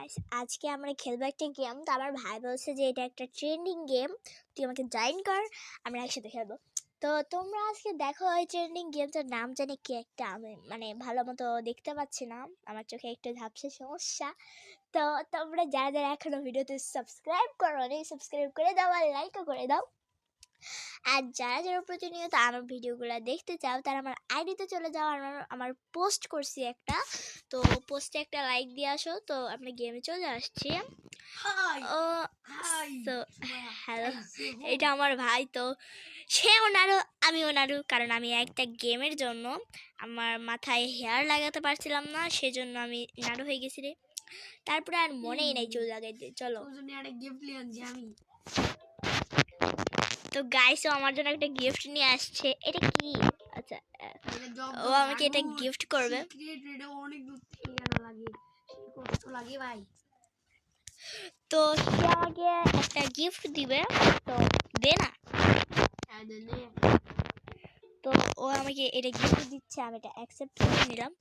Guys আজকে আমরা খেলবো একটা গেম। তো আমার ভাই বলছে যে এটা একটা ট্রেন্ডিং গেম, তুই আমাকে জয়েন কর, আমরা একসাথে খেলবো। তো তোমরা আজকে দেখো ওই ট্রেন্ডিং গেমটার নাম জানি কি একটা, আমি মানে ভালো মতো দেখতে পাচ্ছি না, আমার চোখে একটু ঝাপসা সমস্যা। তো তোমরা যারা যারা এখনো ভিডিওতে সাবস্ক্রাইব করো নি, সাবস্ক্রাইব করে দাও আর লাইকও করে দাও। আর যারা যারা প্রতিনিয়ত আমার ভিডিওগুলো দেখতে চাও তারা আমার আইডিতে চলে যাও। আমার পোস্ট করছি একটা, তো পোস্টে একটা লাইক দিয়ে আসো। তো আমরা গেমে চলে আসছি। ও তো হ্যালো, এটা আমার ভাই। তো সে ওনারও আমি ওনারও, কারণ আমি একটা গেমের জন্য আমার মাথায় হেয়ার লাগাতে পারছিলাম না, সেজন্য আমি নাড়ু হয়ে গেছি রে। তারপরে আর মনেই নাই চুল লাগাইতে। চলো আমি তো গাইস, ও আমার জন্য একটা গিফট নিয়ে আসছে। এটা কি? আচ্ছা, ও আমাকে এটা গিফট করবে। তো সে আমাকে একটা গিফট দিবে, তো দে না। তো ও আমাকে এটা গিফট দিচ্ছে, আমি এটা অ্যাকসেপ্ট করে নিলাম।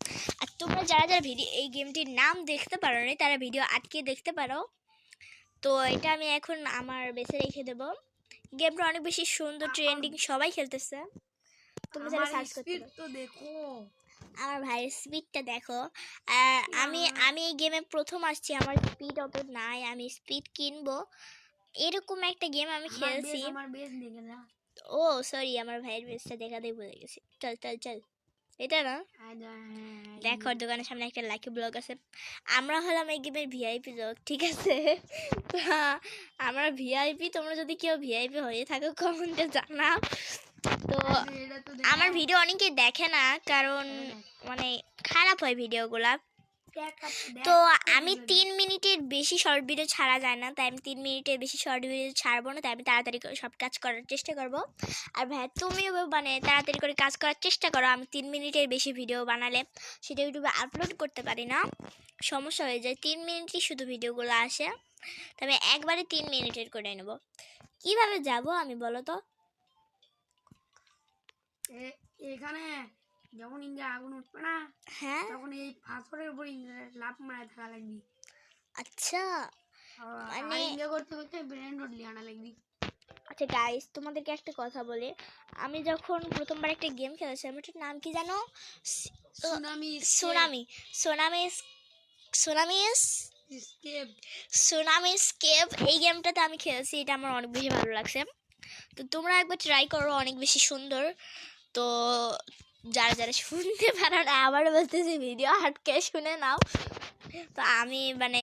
আর তোমরা যারা যারা ভিডিও এই গেমটির নাম দেখতে পারো না তারা ভিডিও আটকে দেখতে পারো। তো এটা আমি এখন আমার বেছে রেখে দেবো। গেমটা অনেক বেশি সুন্দর, ট্রেন্ডিং, সবাই খেলতেছে। তোমরা যারা সার্চ করতে তো দেখো, আমার ভাইয়ের স্পিডটা দেখো। আর আমি এই গেমে প্রথম আসছি, আমার স্পিড অত নাই, আমি স্পিড কিনবো এরকম একটা গেম আমি খেলছি। ও সরি, আমার ভাইয়ের বেসটা দেখাতেই ভুলে গেছি। চল চল চল, এটা না দেখো, দোকানের সামনে একটা লাকি ব্লক আছে। আমরা হলাম এই গেমের ভিআইপি লোক, ঠিক আছে? আমরা ভিআইপি, তোমরা যদি কেউ ভিআইপি হয়ে থাকো কমেন্টে জানাও। তো আমার ভিডিও অনেকে দেখে না, কারণ মানে খারাপ হয় ভিডিওগুলা। তো আমি 3 মিনিটের বেশি শর্ট ভিডিও ছাড়া যায় না, তাই আমি 3 মিনিটের বেশি শর্ট ভিডিও ছাড়বো না, তাই আমি তাড়াতাড়ি করে সব কাজ করার চেষ্টা করব। আর ভাই তুমিও মানে তাড়াতাড়ি করে কাজ করার চেষ্টা করো। আমি 3 মিনিটের বেশি ভিডিও বানালে সেটা ইউটিউবে আপলোড করতে পারি না, সমস্যা হয়ে যায়। 3 মিনিটই শুধু ভিডিওগুলো আসে, তো আমি একবারে 3 মিনিটের করে নেব। কিভাবে যাব আমি বলো তো? এখানে যখন ইন্দ্রা আগুন উঠবে না, হ্যাঁ, তখন এই পাথরের উপর ইন্দ্রা লাফ মারা থাকা লাগবে। আচ্ছা মানে ইন্দ্রা করতে করতে ব্রেন রোড লিয়ানা লাগবে। আচ্ছা গাইস, তোমাদেরকে একটা কথা বলি। আমি যখন প্রথমবার একটা গেম খেলেছিলাম, এটার নাম কি জানো? Tsunami tsunami tsunami tsunami escape. Tsunami escape, এই গেমটাতে আমি খেলেছি, এটা আমার অনেক বেশি ভালো লাগছে। তো তোমরা একবার ট্রাই করো, অনেক বেশি সুন্দর। তো যারা যারা শুনতে পারো না, আবার বলতেছি ভিডিও আটকে শুনে নাও। তো আমি মানে